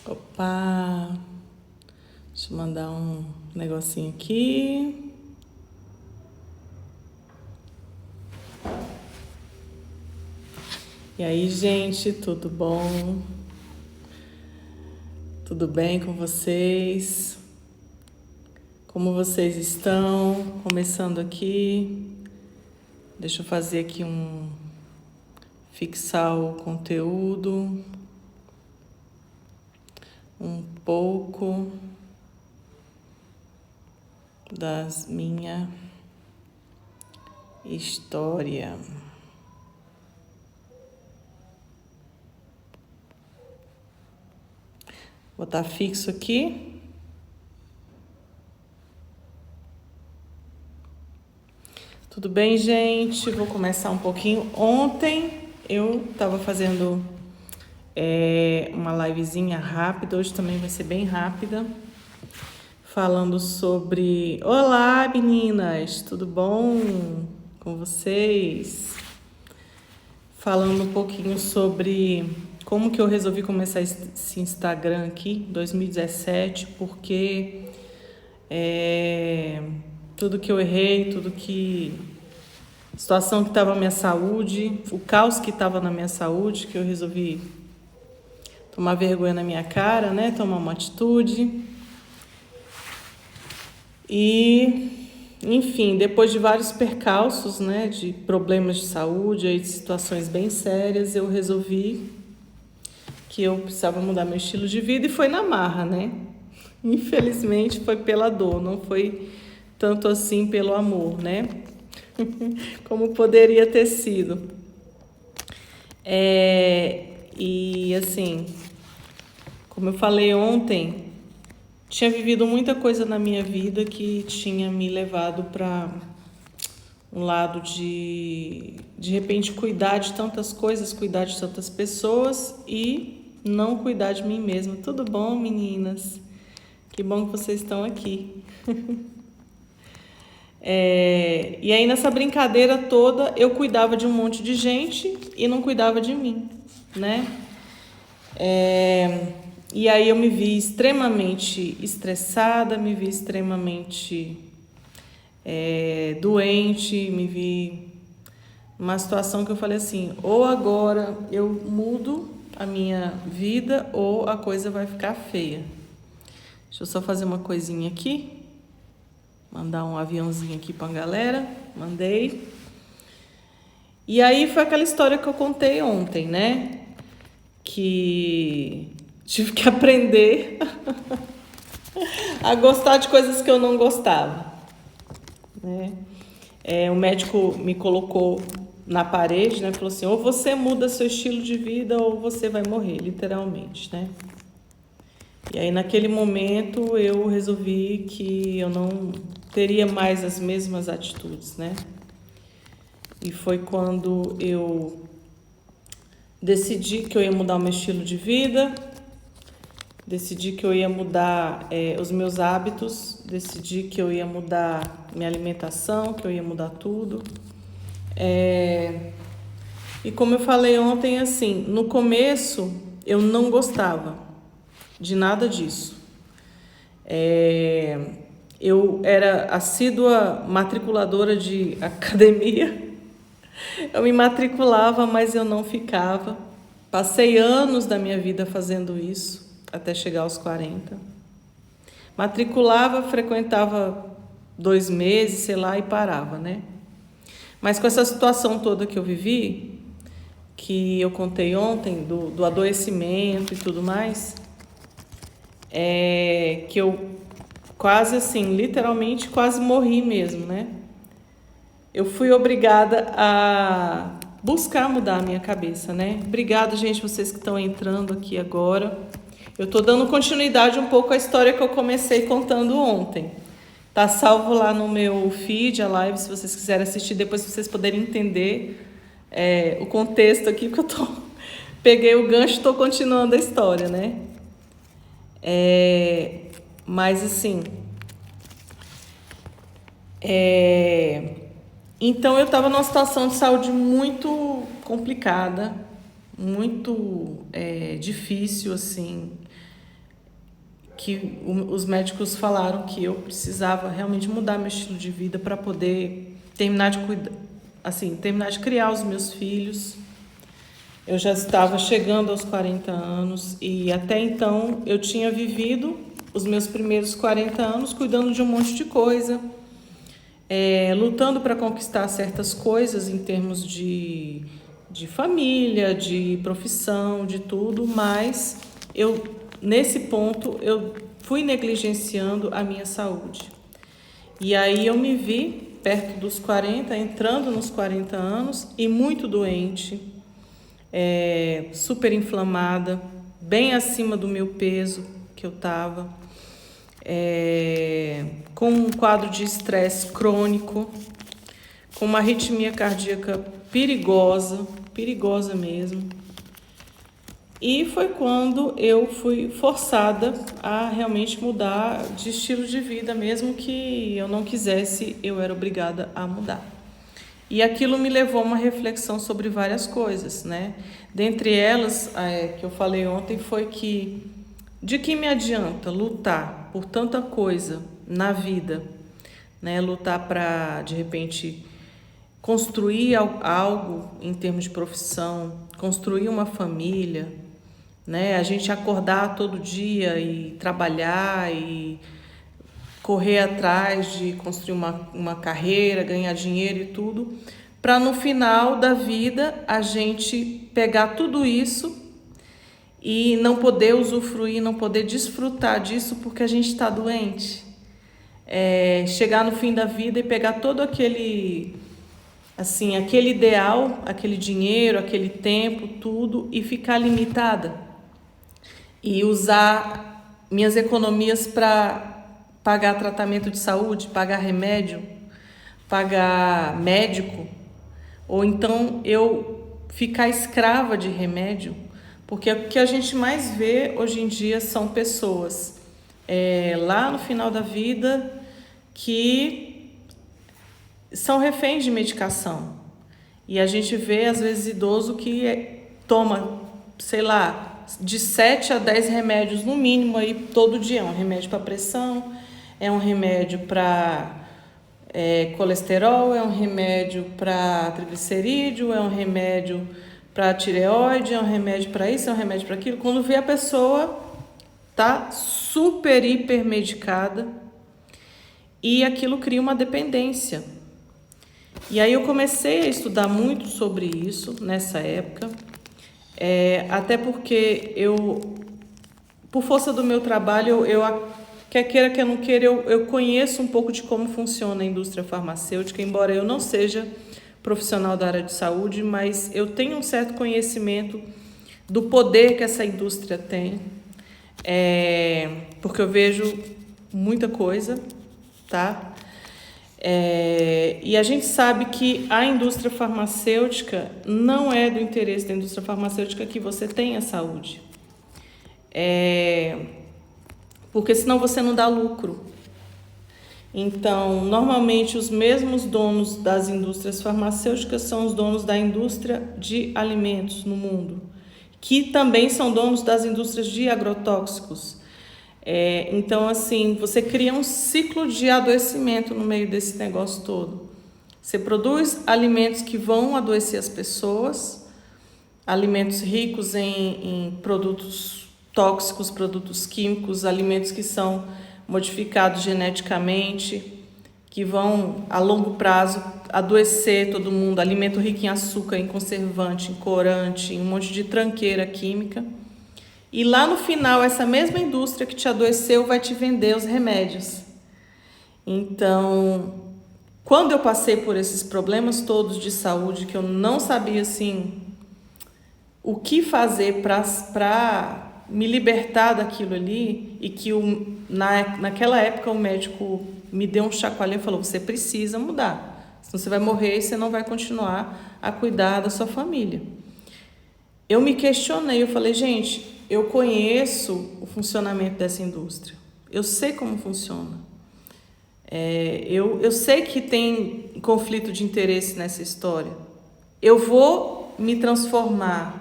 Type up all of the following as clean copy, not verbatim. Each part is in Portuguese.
Opa! Deixa eu mandar um negocinho aqui. E aí, gente, tudo bom? Tudo bem com vocês? Como vocês estão? Começando aqui. Deixa eu fazer aqui fixar o conteúdo um pouco das minha história. Botar fixo aqui. Tudo bem, gente? Vou começar um pouquinho. Ontem eu estava fazendo uma livezinha rápida, hoje também vai ser bem rápida, falando sobre... Olá, meninas! Tudo bom com vocês? Falando um pouquinho sobre como que eu resolvi começar esse Instagram aqui, 2017, porque tudo que eu errei, situação que estava na minha saúde, o caos que estava na minha saúde, que eu resolvi tomar vergonha na minha cara, né? Tomar uma atitude. E, enfim, depois de vários percalços, né? De problemas de saúde, aí de situações bem sérias, eu resolvi que eu precisava mudar meu estilo de vida e foi na marra, né? Infelizmente foi pela dor, não foi tanto assim pelo amor, né? Como poderia ter sido. E assim, como eu falei ontem, tinha vivido muita coisa na minha vida que tinha me levado para um lado de repente cuidar de tantas coisas, cuidar de tantas pessoas e não cuidar de mim mesma. Tudo bom, meninas? Que bom que vocês estão aqui. E aí nessa brincadeira toda eu cuidava de um monte de gente e não cuidava de mim, né? E aí eu me vi extremamente estressada, me vi extremamente doente, me vi numa situação que eu falei assim, ou agora eu mudo a minha vida ou a coisa vai ficar feia. Deixa eu só fazer uma coisinha aqui. Mandar um aviãozinho aqui pra galera. Mandei. E aí foi aquela história que eu contei ontem, né? Que tive que aprender a gostar de coisas que eu não gostava, né? O médico me colocou na parede, né? Falou assim, ou você muda seu estilo de vida ou você vai morrer, literalmente, né? E aí naquele momento eu resolvi que eu não teria mais as mesmas atitudes, né? E foi quando eu decidi que eu ia mudar o meu estilo de vida, decidi que eu ia mudar os meus hábitos, decidi que eu ia mudar minha alimentação, que eu ia mudar tudo. E como eu falei ontem, assim, no começo eu não gostava de nada disso. Eu era assídua matriculadora de academia. Eu me matriculava, mas eu não ficava. Passei anos da minha vida fazendo isso, até chegar aos 40. Matriculava, frequentava 2 meses, sei lá, e parava, né? Mas com essa situação toda que eu vivi, que eu contei ontem, do adoecimento e tudo mais, que eu quase assim, literalmente quase morri mesmo, né? Eu fui obrigada a buscar mudar a minha cabeça, né? Obrigada, gente, vocês que estão entrando aqui agora. Eu tô dando continuidade um pouco à história que eu comecei contando ontem. Tá salvo lá no meu feed, a live, se vocês quiserem assistir, depois vocês poderem entender o contexto aqui, porque eu peguei o gancho e tô continuando a história, né? Mas assim... Então eu estava numa situação de saúde muito complicada, muito difícil, assim. os médicos falaram que eu precisava realmente mudar meu estilo de vida para poder terminar de cuidar, assim, terminar de criar os meus filhos. Eu já estava chegando aos 40 anos e até então eu tinha vivido os meus primeiros 40 anos cuidando de um monte de coisa, lutando para conquistar certas coisas em termos de família, de profissão, de tudo, mas nesse ponto eu fui negligenciando a minha saúde. E aí eu me vi perto dos 40, entrando nos 40 anos e muito doente, super inflamada, bem acima do meu peso que eu estava, com um quadro de estresse crônico, com uma arritmia cardíaca perigosa mesmo. E foi quando eu fui forçada a realmente mudar de estilo de vida, mesmo que eu não quisesse, eu era obrigada a mudar. E aquilo me levou a uma reflexão sobre várias coisas, né? Dentre elas, que eu falei ontem, foi que de que me adianta lutar por tanta coisa na vida, né? Lutar para, de repente, construir algo em termos de profissão, construir uma família, né? A gente acordar todo dia e trabalhar e correr atrás de construir uma carreira, ganhar dinheiro e tudo, para no final da vida a gente pegar tudo isso e não poder usufruir, não poder desfrutar disso porque a gente está doente. Chegar no fim da vida e pegar todo aquele ideal, aquele dinheiro, aquele tempo, tudo, e ficar limitada. E usar minhas economias para pagar tratamento de saúde, pagar remédio, pagar médico, ou então eu ficar escrava de remédio, porque o que a gente mais vê hoje em dia são pessoas lá no final da vida que são reféns de medicação. E a gente vê, às vezes, idoso que toma, sei lá, de 7 a 10 remédios no mínimo aí todo dia. É um remédio para pressão, é um remédio para colesterol, é um remédio para triglicerídeo, é um remédio para tireoide, é um remédio para isso, é um remédio para aquilo. Quando vê, a pessoa tá super hiper medicada e aquilo cria uma dependência. E aí eu comecei a estudar muito sobre isso nessa época, até porque por força do meu trabalho, quer queira, quer não queira, eu conheço um pouco de como funciona a indústria farmacêutica, embora eu não seja profissional da área de saúde, mas eu tenho um certo conhecimento do poder que essa indústria tem, porque eu vejo muita coisa, tá? E a gente sabe que a indústria farmacêutica não é do interesse da indústria farmacêutica que você tenha saúde. Porque senão você não dá lucro. Então, normalmente os mesmos donos das indústrias farmacêuticas são os donos da indústria de alimentos no mundo, que também são donos das indústrias de agrotóxicos. Então, assim, você cria um ciclo de adoecimento no meio desse negócio todo. Você produz alimentos que vão adoecer as pessoas, alimentos ricos em produtos tóxicos, produtos químicos, alimentos que são modificados geneticamente, que vão, a longo prazo, adoecer todo mundo. Alimento rico em açúcar, em conservante, em corante, em um monte de tranqueira química. E lá no final, essa mesma indústria que te adoeceu vai te vender os remédios. Então, quando eu passei por esses problemas todos de saúde, que eu não sabia, assim, o que fazer para me libertar daquilo ali, e que naquela época o médico me deu um chacoalhão e falou: você precisa mudar, senão você vai morrer e você não vai continuar a cuidar da sua família. Eu me questionei, eu falei: gente, eu conheço o funcionamento dessa indústria, eu sei como funciona, eu sei que tem conflito de interesse nessa história. Eu vou me transformar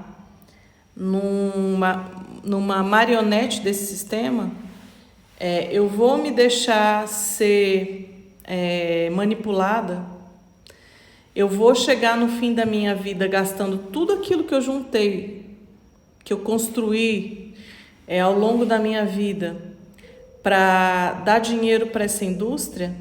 numa marionete desse sistema? eu vou me deixar ser manipulada? Eu vou chegar no fim da minha vida gastando tudo aquilo que eu juntei, que eu construí ao longo da minha vida, para dar dinheiro para essa indústria?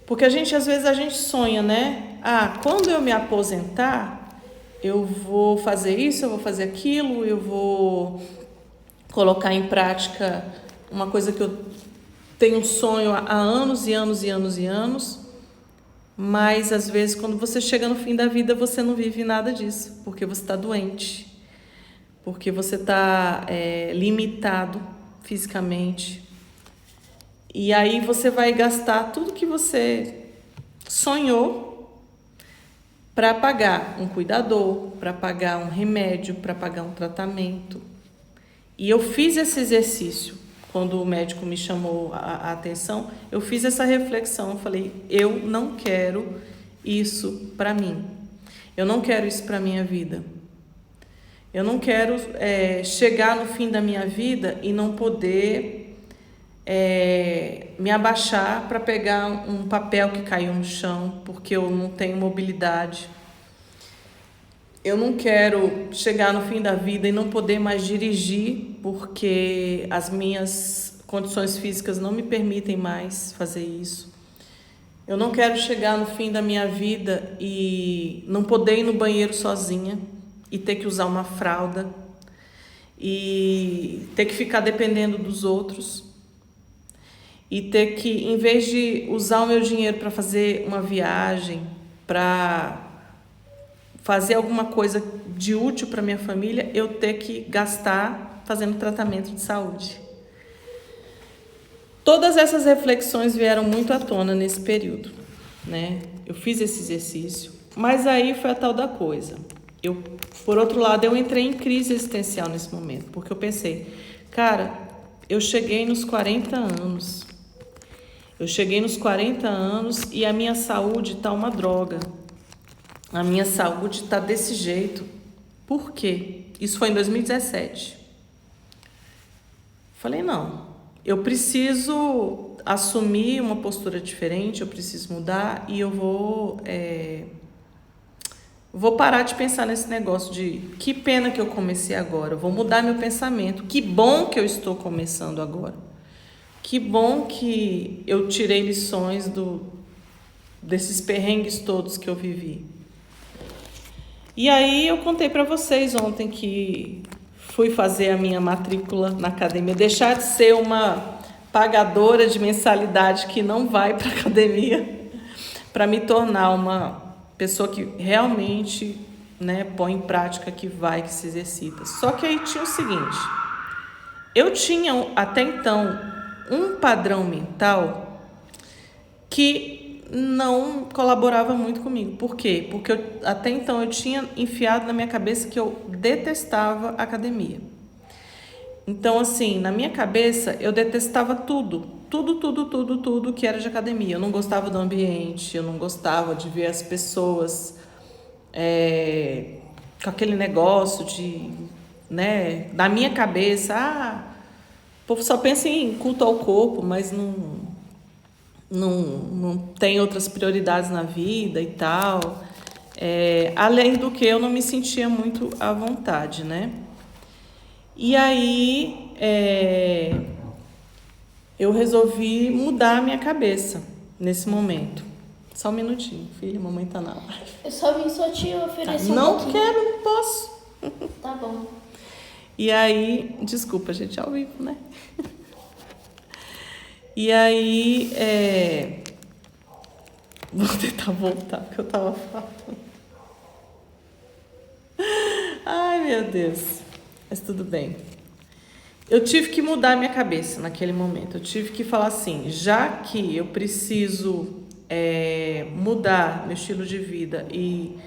Porque às vezes a gente sonha, né? Quando eu me aposentar, eu vou fazer isso, eu vou fazer aquilo, eu vou colocar em prática uma coisa que eu tenho um sonho há anos e anos e anos e anos, mas às vezes quando você chega no fim da vida você não vive nada disso, porque você está doente, porque você está limitado fisicamente, e aí você vai gastar tudo que você sonhou para pagar um cuidador, para pagar um remédio, para pagar um tratamento. E eu fiz esse exercício, quando o médico me chamou a atenção, eu fiz essa reflexão, eu falei, eu não quero isso para mim, eu não quero isso para minha vida, eu não quero chegar no fim da minha vida e não poder me abaixar para pegar um papel que caiu no chão, porque eu não tenho mobilidade. Eu não quero chegar no fim da vida e não poder mais dirigir, porque as minhas condições físicas não me permitem mais fazer isso. Eu não quero chegar no fim da minha vida e não poder ir no banheiro sozinha e ter que usar uma fralda e ter que ficar dependendo dos outros e ter que, em vez de usar o meu dinheiro para fazer uma viagem, para fazer alguma coisa de útil para minha família, eu ter que gastar fazendo tratamento de saúde. Todas essas reflexões vieram muito à tona nesse período, né? Eu fiz esse exercício, mas aí foi a tal da coisa. Por outro lado, eu entrei em crise existencial nesse momento, porque eu pensei, cara, eu cheguei nos 40 anos. Eu cheguei nos 40 anos e a minha saúde está uma droga. A minha saúde está desse jeito. Por quê? Isso foi em 2017. Falei, não, eu preciso assumir uma postura diferente, eu preciso mudar e eu vou parar de pensar nesse negócio de que pena que eu comecei agora, eu vou mudar meu pensamento. Que bom que eu estou começando agora. Que bom que eu tirei lições desses perrengues todos que eu vivi. E aí eu contei para vocês ontem que fui fazer a minha matrícula na academia, deixar de ser uma pagadora de mensalidade que não vai para a academia, para me tornar uma pessoa que realmente, né, põe em prática, que vai, que se exercita. Só que aí tinha o seguinte, eu tinha até então um padrão mental que não colaborava muito comigo. Por quê? Porque até então eu tinha enfiado na minha cabeça que eu detestava academia. Então, assim, na minha cabeça eu detestava tudo que era de academia. Eu não gostava do ambiente, eu não gostava de ver as pessoas com aquele negócio de, né, na minha cabeça, o povo só pensa em culto ao corpo, mas não tem outras prioridades na vida e tal. Além do que eu não me sentia muito à vontade, né? E aí eu resolvi mudar a minha cabeça nesse momento. Só um minutinho, filha, mamãe tá na live. Eu só vim só te oferecer Não um pouquinho. quero, não posso. Tá bom. E aí, desculpa, gente, ao vivo, né? E aí, vou tentar voltar, porque eu tava falando. Ai, meu Deus. Mas tudo bem. Eu tive que mudar minha cabeça naquele momento. Eu tive que falar assim, já que eu preciso mudar meu estilo de vida e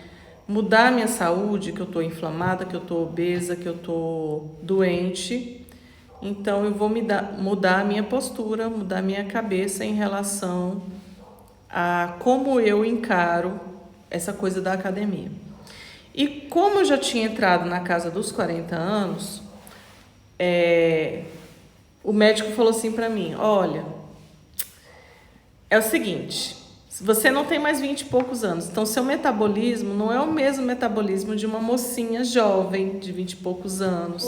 mudar minha saúde, que eu estou inflamada, que eu estou obesa, que eu estou doente, então eu vou mudar a minha postura, mudar a minha cabeça em relação a como eu encaro essa coisa da academia. E como eu já tinha entrado na casa dos 40 anos, o médico falou assim para mim, olha, é o seguinte, você não tem mais 20 e poucos anos, então seu metabolismo não é o mesmo metabolismo de uma mocinha jovem de 20 e poucos anos,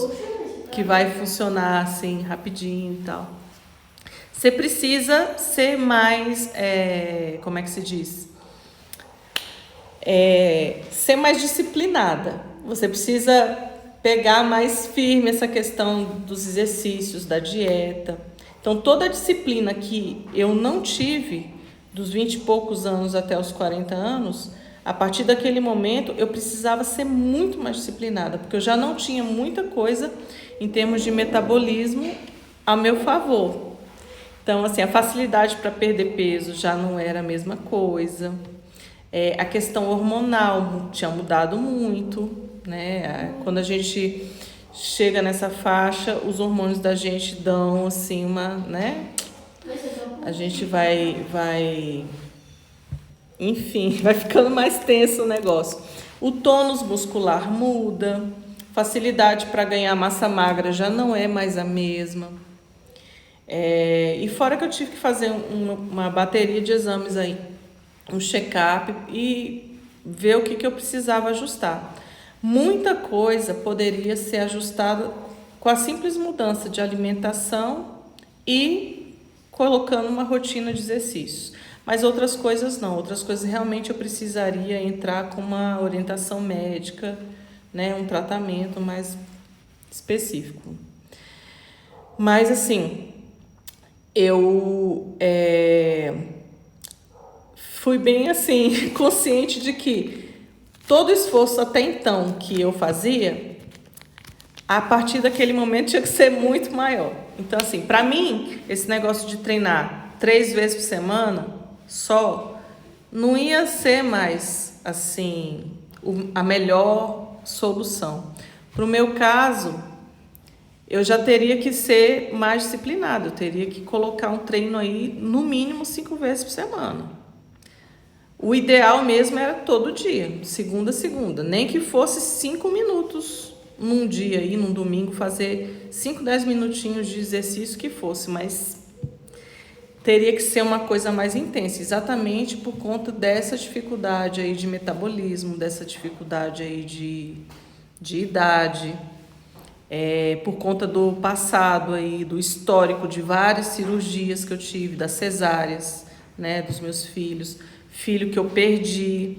que vai funcionar assim rapidinho e tal. Você precisa ser mais, como é que se diz? Ser mais disciplinada. Você precisa pegar mais firme essa questão dos exercícios, da dieta. Então, toda a disciplina que eu não tive, dos 20 e poucos anos até os 40 anos, a partir daquele momento eu precisava ser muito mais disciplinada, porque eu já não tinha muita coisa em termos de metabolismo a meu favor. Então, assim, a facilidade para perder peso já não era a mesma coisa. A questão hormonal tinha mudado muito, né? Quando a gente chega nessa faixa, os hormônios da gente dão, assim, né? A gente enfim, vai ficando mais tenso o negócio. O tônus muscular muda, facilidade para ganhar massa magra já não é mais a mesma. E fora que eu tive que fazer uma bateria de exames aí, um check-up e ver o que eu precisava ajustar. Muita coisa poderia ser ajustada com a simples mudança de alimentação e colocando uma rotina de exercícios. Mas outras coisas não, outras coisas realmente eu precisaria entrar com uma orientação médica, né, um tratamento mais específico. Mas assim, eu fui bem assim, consciente de que todo esforço até então que eu fazia, a partir daquele momento tinha que ser muito maior. Então, assim, para mim, esse negócio de treinar 3 vezes por semana só, não ia ser mais, assim, a melhor solução. Para o meu caso, eu já teria que ser mais disciplinado, eu teria que colocar um treino aí, no mínimo 5 vezes por semana. O ideal mesmo era todo dia, segunda a segunda, nem que fosse 5 minutos num dia aí, num domingo, fazer 5, 10 minutinhos de exercício que fosse, mas teria que ser uma coisa mais intensa, exatamente por conta dessa dificuldade aí de metabolismo, dessa dificuldade aí de idade, por conta do passado aí, do histórico de várias cirurgias que eu tive, das cesáreas, né, dos meus filho que eu perdi,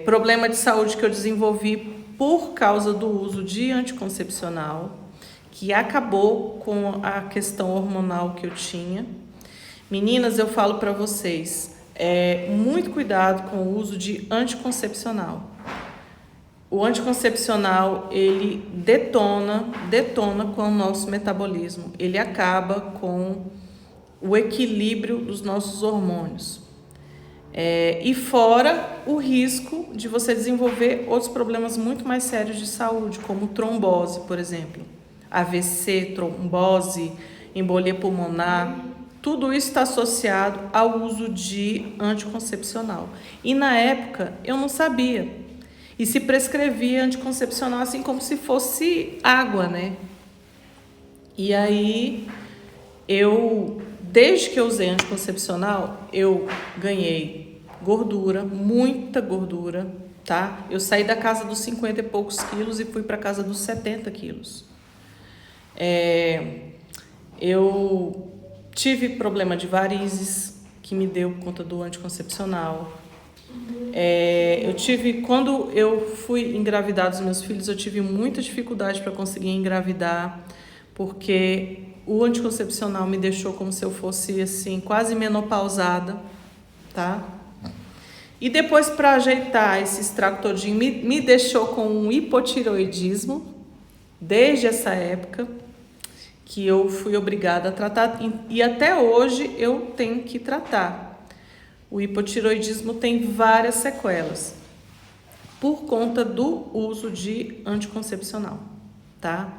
problema de saúde que eu desenvolvi por causa do uso de anticoncepcional, que acabou com a questão hormonal que eu tinha. Meninas, eu falo para vocês, muito cuidado com o uso de anticoncepcional. O anticoncepcional, ele detona com o nosso metabolismo. Ele acaba com o equilíbrio dos nossos hormônios. E fora o risco de você desenvolver outros problemas muito mais sérios de saúde, como trombose, por exemplo. AVC, trombose, embolia pulmonar. Tudo isso está associado ao uso de anticoncepcional. E na época eu não sabia. E se prescrevia anticoncepcional assim como se fosse água, né? E aí desde que eu usei anticoncepcional, eu ganhei gordura, muita gordura, tá? Eu saí da casa dos 50 e poucos quilos e fui para a casa dos 70 quilos. Eu tive problema de varizes, que me deu por conta do anticoncepcional. Quando eu fui engravidar dos meus filhos, eu tive muita dificuldade para conseguir engravidar, porque o anticoncepcional me deixou como se eu fosse assim, quase menopausada, tá? E depois, para ajeitar esse estrago todinho, me deixou com um hipotireoidismo, desde essa época, que eu fui obrigada a tratar, e até hoje eu tenho que tratar. O hipotireoidismo tem várias sequelas, por conta do uso de anticoncepcional, tá?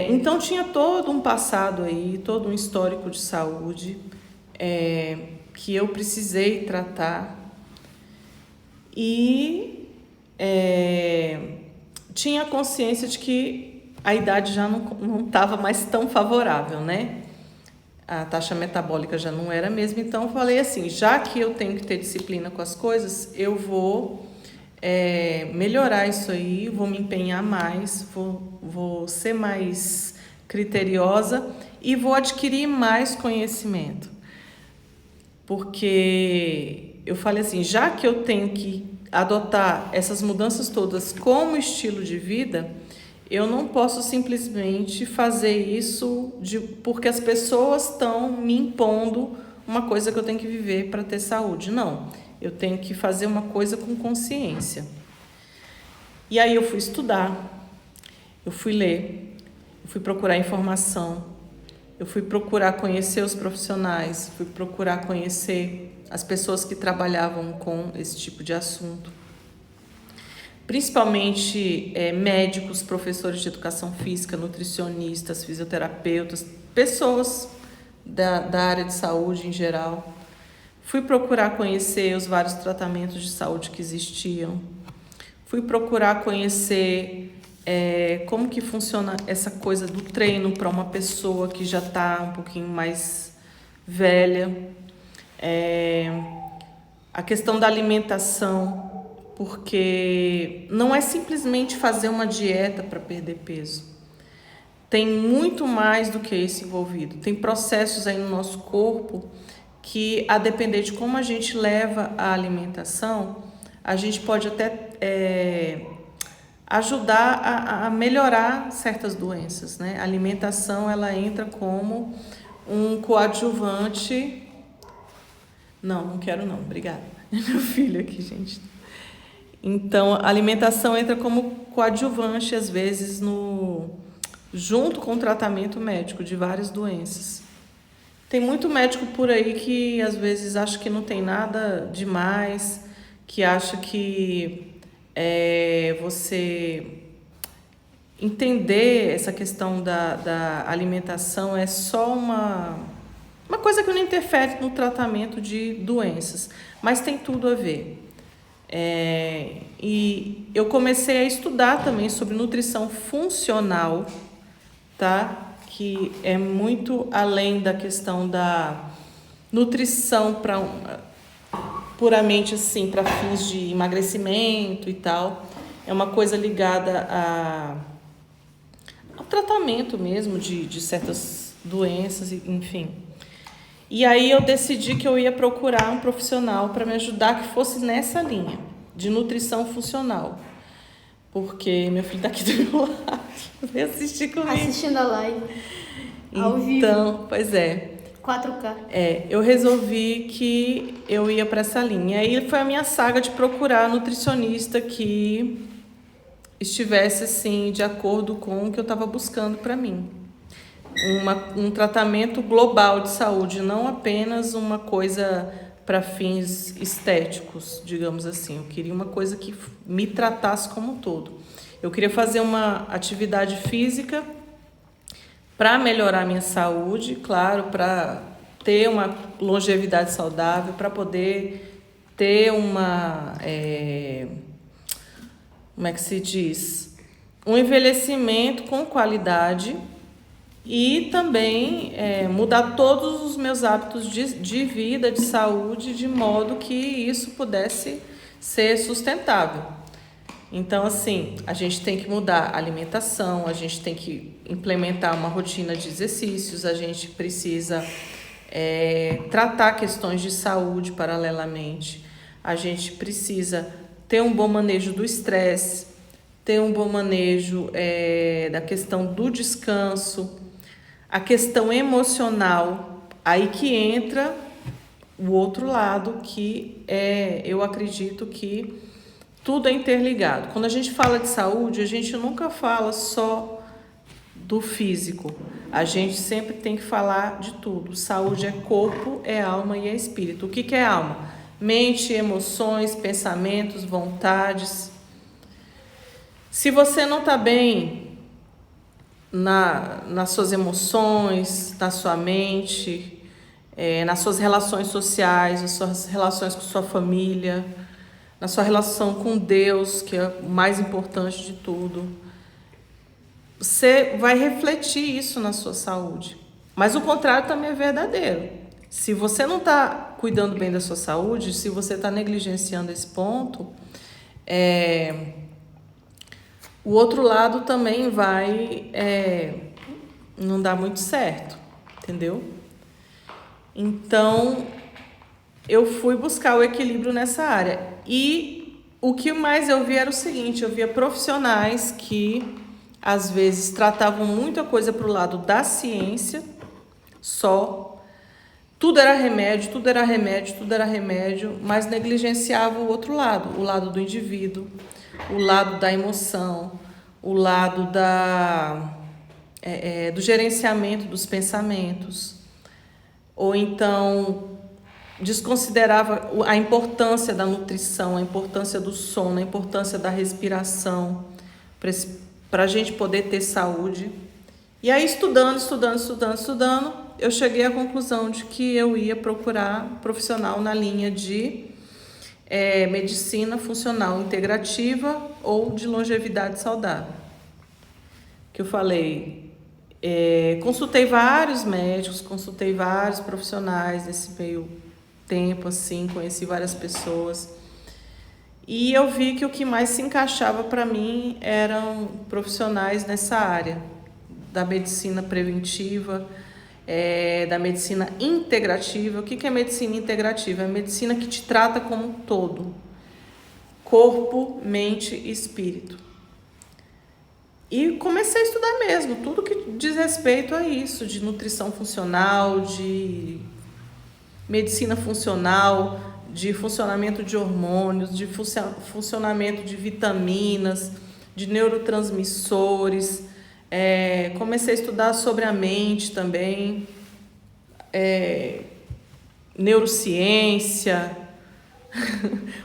Então tinha todo um passado aí, todo um histórico de saúde que eu precisei tratar e tinha consciência de que a idade já não estava mais tão favorável, né? A taxa metabólica já não era mesmo, então eu falei assim, já que eu tenho que ter disciplina com as coisas, eu vou melhorar isso aí, vou me empenhar mais, vou ser mais criteriosa e vou adquirir mais conhecimento. Porque eu falei assim, já que eu tenho que adotar essas mudanças todas como estilo de vida, eu não posso simplesmente fazer isso porque as pessoas estão me impondo uma coisa que eu tenho que viver para ter saúde. Não, eu tenho que fazer uma coisa com consciência. E aí eu fui estudar, eu fui ler, eu fui procurar informação, eu fui procurar conhecer os profissionais, fui procurar conhecer as pessoas que trabalhavam com esse tipo de assunto. Principalmente médicos, professores de educação física, nutricionistas, fisioterapeutas, pessoas da área de saúde em geral. Fui procurar conhecer os vários tratamentos de saúde que existiam. Fui procurar conhecer como que funciona essa coisa do treino para uma pessoa que já está um pouquinho mais velha. A questão da alimentação, porque não é simplesmente fazer uma dieta para perder peso. Tem muito mais do que isso envolvido. Tem processos aí no nosso corpo que, a depender de como a gente leva a alimentação, a gente pode até ajudar a melhorar certas doenças, né? A alimentação, ela entra como um coadjuvante. Não quero não, obrigada. É meu filho aqui, gente. Então, a alimentação entra como coadjuvante, às vezes, junto com o tratamento médico de várias doenças. Tem muito médico por aí que, às vezes, acha que não tem nada demais, que acha que você entender essa questão da alimentação é só uma coisa que não interfere no tratamento de doenças, mas tem tudo a ver. E eu comecei a estudar também sobre nutrição funcional, tá? Que é muito além da questão da nutrição puramente assim para fins de emagrecimento e tal. É uma coisa ligada ao tratamento mesmo de certas doenças, enfim. E aí eu decidi que eu ia procurar um profissional para me ajudar que fosse nessa linha de nutrição funcional. Porque meu filho está aqui do meu lado, veio assistir comigo. Assistindo a live. Ao vivo. Então, pois é. 4K. Eu resolvi que eu ia para essa linha. Aí foi a minha saga de procurar nutricionista que estivesse assim de acordo com o que eu estava buscando para mim. Um tratamento global de saúde, não apenas uma coisa para fins estéticos, digamos assim. Eu queria uma coisa que me tratasse como um todo. Eu queria fazer uma atividade física para melhorar a minha saúde, claro, para ter uma longevidade saudável, para poder ter como é que se diz? Um envelhecimento com qualidade e também mudar todos os meus hábitos de vida, de saúde, de modo que isso pudesse ser sustentável. Então, assim, a gente tem que mudar a alimentação, a gente tem que implementar uma rotina de exercícios, a gente precisa tratar questões de saúde paralelamente, a gente precisa ter um bom manejo do estresse, ter um bom manejo da questão do descanso, a questão emocional, aí que entra o outro lado, que eu acredito que tudo é interligado. Quando a gente fala de saúde, a gente nunca fala só do físico. A gente sempre tem que falar de tudo. Saúde é corpo, é alma e é espírito. O que é alma? Mente, emoções, pensamentos, vontades. Se você não está bem nas suas emoções, na sua mente, nas suas relações sociais, nas suas relações com sua família, na sua relação com Deus, que é o mais importante de tudo, você vai refletir isso na sua saúde. Mas o contrário também é verdadeiro. Se você não está cuidando bem da sua saúde, se você está negligenciando esse ponto, o outro lado também vai não dar muito certo, entendeu? Então, eu fui buscar o equilíbrio nessa área. E o que mais eu vi era o seguinte, eu via profissionais que, às vezes, tratavam muita coisa para o lado da ciência, só. Tudo era remédio, tudo era remédio, tudo era remédio, mas negligenciava o outro lado, o lado do indivíduo, o lado da emoção, o lado do gerenciamento dos pensamentos. Ou então desconsiderava a importância da nutrição, a importância do sono, a importância da respiração, para a gente poder ter saúde. E aí, estudando, eu cheguei à conclusão de que eu ia procurar profissional na linha de medicina funcional integrativa ou de longevidade saudável. Que eu falei, consultei vários médicos, consultei vários profissionais nesse meio tempo, assim, conheci várias pessoas. E eu vi que o que mais se encaixava para mim eram profissionais nessa área da medicina preventiva, da medicina integrativa. O que é medicina integrativa? É a medicina que te trata como um todo. Corpo, mente e espírito. E comecei a estudar mesmo, tudo que diz respeito a isso, de nutrição funcional, de medicina funcional, de funcionamento de hormônios, de funcionamento de vitaminas, de neurotransmissores. Comecei a estudar sobre a mente também, neurociência.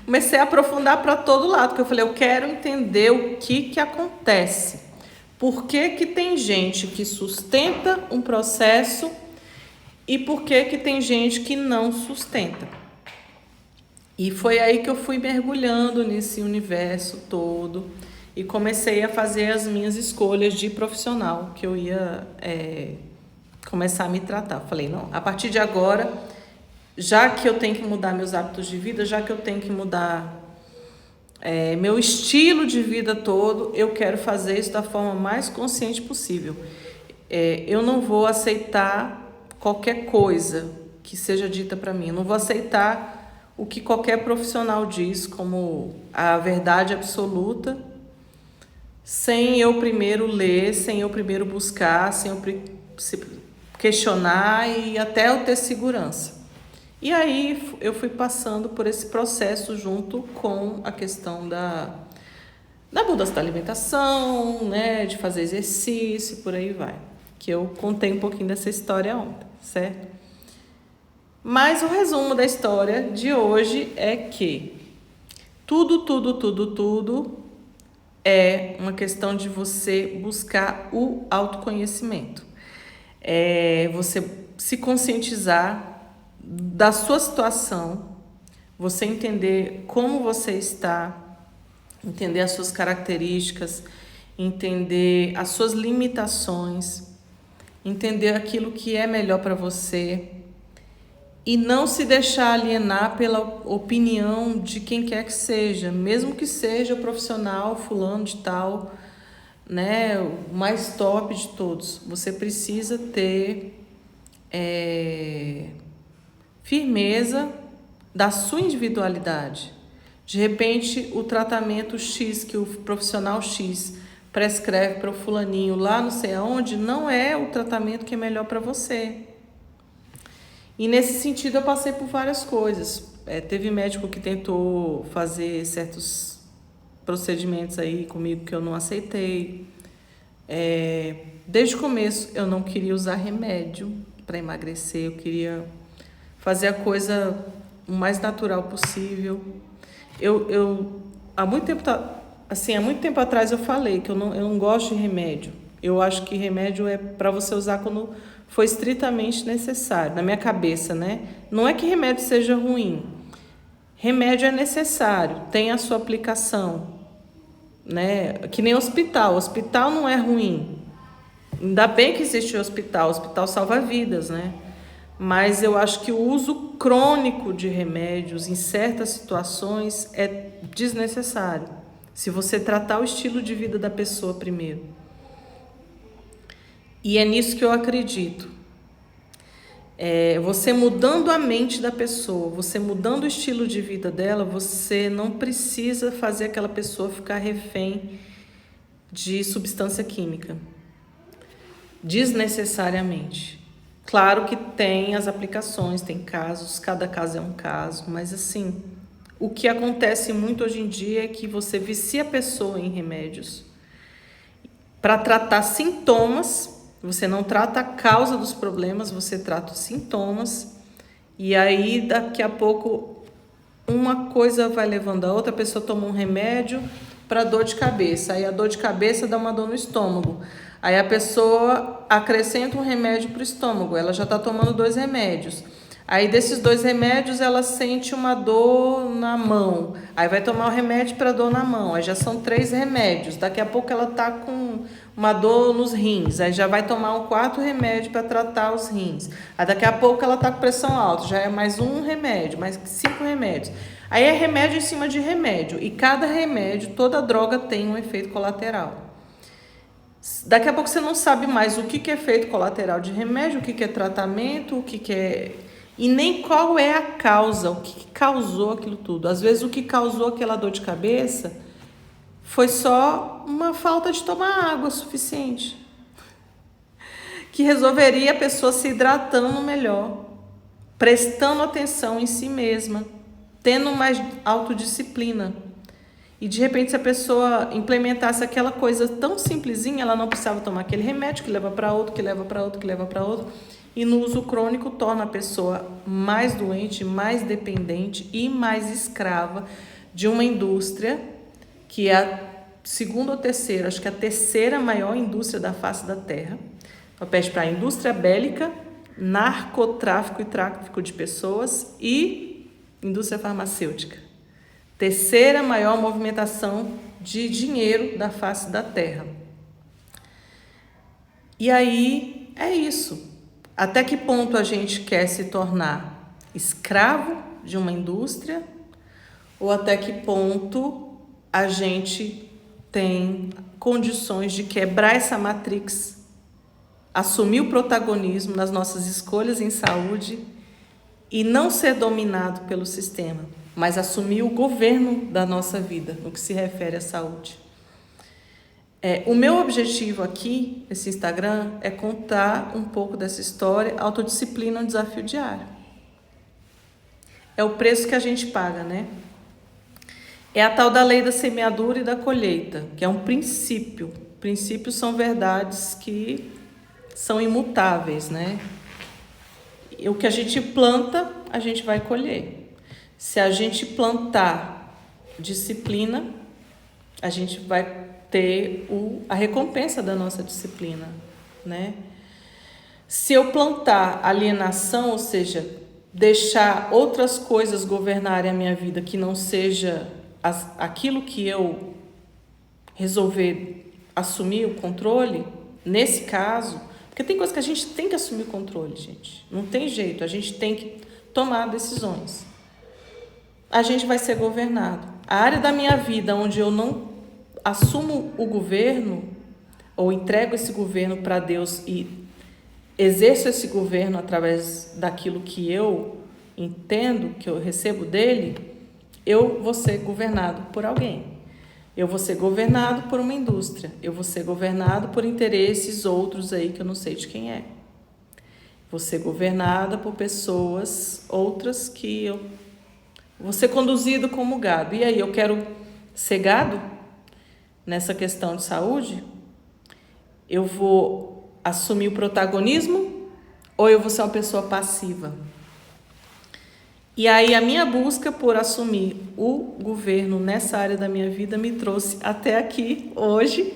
Comecei a aprofundar para todo lado, porque eu falei, eu quero entender o que acontece. Por que tem gente que sustenta um processo e por que tem gente que não sustenta. E foi aí que eu fui mergulhando nesse universo todo e comecei a fazer as minhas escolhas de profissional, que eu ia começar a me tratar. Falei, não, a partir de agora, já que eu tenho que mudar meus hábitos de vida, já que eu tenho que mudar meu estilo de vida todo, eu quero fazer isso da forma mais consciente possível. Eu não vou aceitar qualquer coisa que seja dita para mim, eu não vou aceitar o que qualquer profissional diz como a verdade absoluta, sem eu primeiro ler, sem eu primeiro buscar, sem eu questionar e até eu ter segurança. E aí eu fui passando por esse processo junto com a questão da mudança da alimentação, né, de fazer exercício, por aí vai. Que eu contei um pouquinho dessa história ontem, certo? Mas o resumo da história de hoje é que tudo é uma questão de você buscar o autoconhecimento. Você se conscientizar da sua situação, você entender como você está, entender as suas características, entender as suas limitações, entender aquilo que é melhor para você e não se deixar alienar pela opinião de quem quer que seja, mesmo que seja o profissional fulano de tal, né, o mais top de todos. Você precisa ter firmeza da sua individualidade. De repente, o tratamento X que o profissional X prescreve para o fulaninho lá não sei aonde, não é o tratamento que é melhor para você. E nesse sentido eu passei por várias coisas. Teve médico que tentou fazer certos procedimentos aí comigo que eu não aceitei. Desde o começo eu não queria usar remédio para emagrecer, eu queria fazer a coisa o mais natural possível. Há muito tempo atrás eu falei que eu não gosto de remédio. Eu acho que remédio é para você usar quando for estritamente necessário, na minha cabeça, né? Não é que remédio seja ruim. Remédio é necessário, tem a sua aplicação, né? Que nem hospital. Hospital não é ruim. Ainda bem que existe o hospital salva vidas, né? Mas eu acho que o uso crônico de remédios em certas situações é desnecessário. Se você tratar o estilo de vida da pessoa primeiro. E é nisso que eu acredito. Você mudando a mente da pessoa, você mudando o estilo de vida dela, você não precisa fazer aquela pessoa ficar refém de substância química. Desnecessariamente. Claro que tem as aplicações, tem casos, cada caso é um caso, mas assim, o que acontece muito hoje em dia é que você vicia a pessoa em remédios para tratar sintomas. Você não trata a causa dos problemas, você trata os sintomas. E aí, daqui a pouco, uma coisa vai levando a outra. A pessoa toma um remédio para dor de cabeça. Aí a dor de cabeça dá uma dor no estômago. Aí a pessoa acrescenta um remédio para o estômago. Ela já está tomando 2 remédios. Aí desses 2 remédios ela sente uma dor na mão. Aí vai tomar o remédio para dor na mão. Aí já são 3 remédios. Daqui a pouco ela está com uma dor nos rins. Aí já vai tomar um 4º remédio para tratar os rins. Aí daqui a pouco ela está com pressão alta. Já é mais um remédio, mais 5 remédios. Aí é remédio em cima de remédio. E cada remédio, toda droga tem um efeito colateral. Daqui a pouco você não sabe mais o que é efeito colateral de remédio, o que é tratamento, o que é... E nem qual é a causa, o que causou aquilo tudo. Às vezes o que causou aquela dor de cabeça foi só uma falta de tomar água suficiente, que resolveria a pessoa se hidratando melhor, prestando atenção em si mesma, tendo mais autodisciplina. E de repente, se a pessoa implementasse aquela coisa tão simplesinha, ela não precisava tomar aquele remédio que leva para outro, que leva para outro, que leva para outro. E no uso crônico torna a pessoa mais doente, mais dependente e mais escrava de uma indústria que é a segunda ou terceira, acho que é a terceira maior indústria da face da Terra. Eu pede para a indústria bélica, narcotráfico e tráfico de pessoas e indústria farmacêutica. Terceira maior movimentação de dinheiro da face da Terra. E aí é isso. Até que ponto a gente quer se tornar escravo de uma indústria? Ou até que ponto a gente tem condições de quebrar essa matrix, assumir o protagonismo nas nossas escolhas em saúde e não ser dominado pelo sistema, mas assumir o governo da nossa vida, no que se refere à saúde. O meu objetivo aqui, nesse Instagram, é contar um pouco dessa história. Autodisciplina é um desafio diário. É o preço que a gente paga, né? É a tal da lei da semeadura e da colheita, que é um princípio. Princípios são verdades que são imutáveis, né? E o que a gente planta, a gente vai colher. Se a gente plantar disciplina, a gente vai ter a recompensa da nossa disciplina, né? Se eu plantar alienação, ou seja, deixar outras coisas governarem a minha vida que não seja aquilo que eu resolver assumir o controle, nesse caso, porque tem coisa que a gente tem que assumir o controle, gente. Não tem jeito, a gente tem que tomar decisões. A gente vai ser governado. A área da minha vida onde eu não assumo o governo, ou entrego esse governo para Deus e exerço esse governo através daquilo que eu entendo, que eu recebo dele, eu vou ser governado por alguém. Eu vou ser governado por uma indústria. Eu vou ser governado por interesses outros aí que eu não sei de quem é. Vou ser governada por pessoas outras que eu vou ser conduzido como gado. E aí, eu quero ser gado nessa questão de saúde? Eu vou assumir o protagonismo ou eu vou ser uma pessoa passiva? E aí a minha busca por assumir o governo nessa área da minha vida me trouxe até aqui hoje,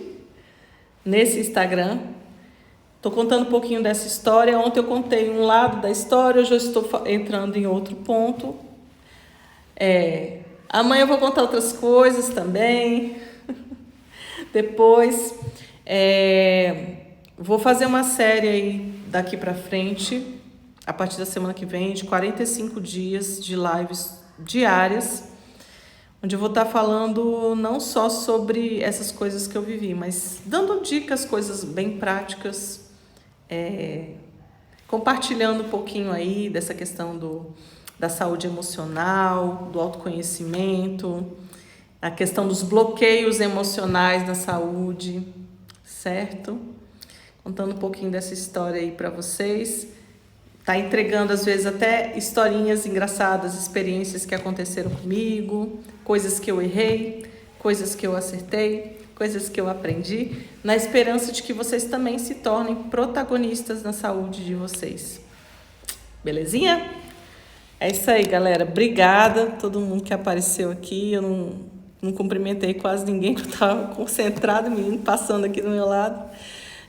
nesse Instagram. Estou contando um pouquinho dessa história. Ontem eu contei um lado da história, hoje eu estou entrando em outro ponto. Amanhã eu vou contar outras coisas também. Depois, Vou fazer uma série aí daqui pra frente, a partir da semana que vem, de 45 dias de lives diárias, onde eu vou estar falando não só sobre essas coisas que eu vivi, mas dando dicas, coisas bem práticas, compartilhando um pouquinho aí dessa questão da saúde emocional, do autoconhecimento, a questão dos bloqueios emocionais na saúde, certo? Contando um pouquinho dessa história aí para vocês. Tá entregando, às vezes, até historinhas engraçadas, experiências que aconteceram comigo, coisas que eu errei, coisas que eu acertei, coisas que eu aprendi, na esperança de que vocês também se tornem protagonistas na saúde de vocês. Belezinha? É isso aí, galera. Obrigada a todo mundo que apareceu aqui. Eu não cumprimentei quase ninguém, que eu estava concentrado, menino passando aqui do meu lado.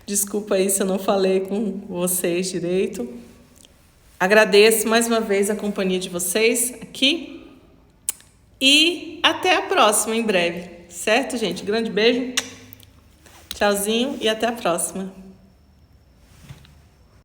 Desculpa aí se eu não falei com vocês direito. Agradeço mais uma vez a companhia de vocês aqui. E até a próxima, em breve. Certo, gente? Grande beijo. Tchauzinho e até a próxima.